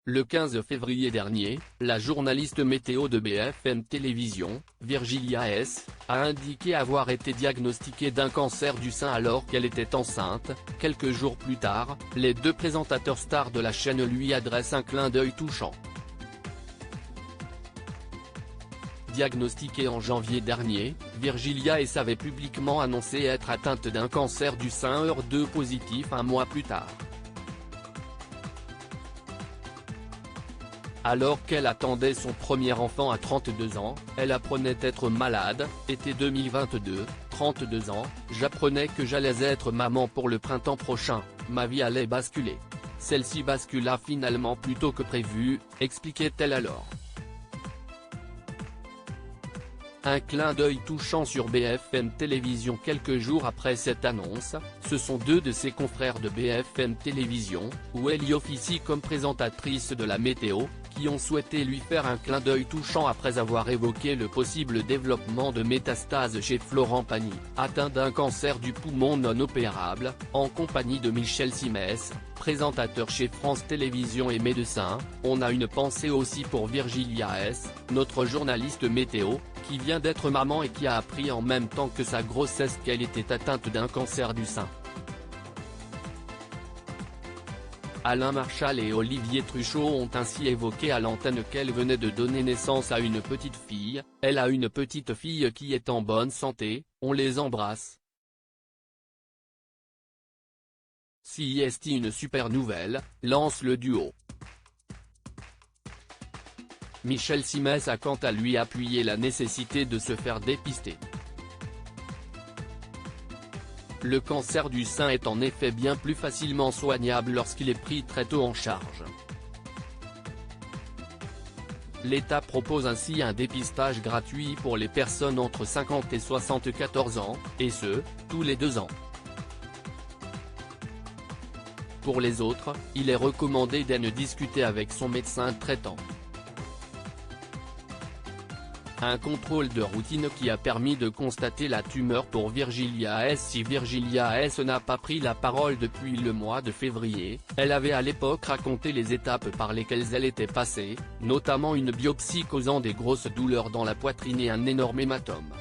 Le 15 février dernier, la journaliste météo de BFM Télévisions, Virgilia S., a indiqué avoir été diagnostiquée d'un cancer du sein alors qu'elle était enceinte. Quelques jours plus tard, les deux présentateurs stars de la chaîne lui adressent un clin d'œil touchant. Diagnostiquée en janvier dernier, Virgilia S. avait publiquement annoncé être atteinte d'un cancer du sein HER2 positif un mois plus tard. Alors qu'elle attendait son premier enfant à 32 ans, elle apprenait être malade. Été 2022, 32 ans, j'apprenais que j'allais être maman pour le printemps prochain, ma vie allait basculer. Celle-ci bascula finalement plus tôt que prévu, expliquait-elle alors. Un clin d'œil touchant sur BFM Télévisions quelques jours après cette annonce. Ce sont deux de ses confrères de BFM Télévisions, où elle y officie comme présentatrice de la météo, qui ont souhaité lui faire un clin d'œil touchant après avoir évoqué le possible développement de métastases chez Florent Pagny, atteint d'un cancer du poumon non opérable, en compagnie de Michel Simès, présentateur chez France Télévisions et médecin. On a une pensée aussi pour Virgilia S., notre journaliste météo, qui vient d'être maman et qui a appris en même temps que sa grossesse qu'elle était atteinte d'un cancer du sein. Alain Marchal et Olivier Truchot ont ainsi évoqué à l'antenne qu'elle venait de donner naissance à une petite fille. Elle a une petite fille qui est en bonne santé, on les embrasse. C'est une super nouvelle, lance le duo. Michel Simès a quant à lui appuyé la nécessité de se faire dépister. Le cancer du sein est en effet bien plus facilement soignable lorsqu'il est pris très tôt en charge. L'État propose ainsi un dépistage gratuit pour les personnes entre 50 et 74 ans, et ce, tous les 2 ans. Pour les autres, il est recommandé d'en discuter avec son médecin traitant. Un contrôle de routine qui a permis de constater la tumeur pour Virgilia S. Si Virgilia S. n'a pas pris la parole depuis le mois de février, elle avait à l'époque raconté les étapes par lesquelles elle était passée, notamment une biopsie causant des grosses douleurs dans la poitrine et un énorme hématome.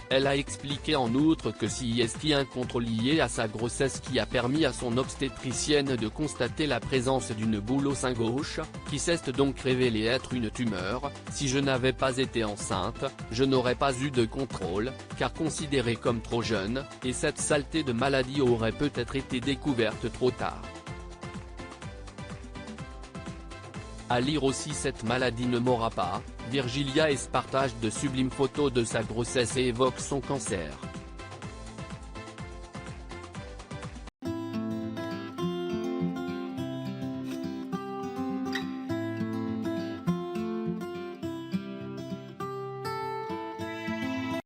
Elle a expliqué en outre que c'est un contrôle lié à sa grossesse qui a permis à son obstétricienne de constater la présence d'une boule au sein gauche, qui s'est donc révélée être une tumeur. Si je n'avais pas été enceinte, je n'aurais pas eu de contrôle, car considérée comme trop jeune, et cette saleté de maladie aurait peut-être été découverte trop tard. À lire aussi cette maladie ne m'aura pas. Virgilia S. partage de sublimes photos de sa grossesse et évoque son cancer.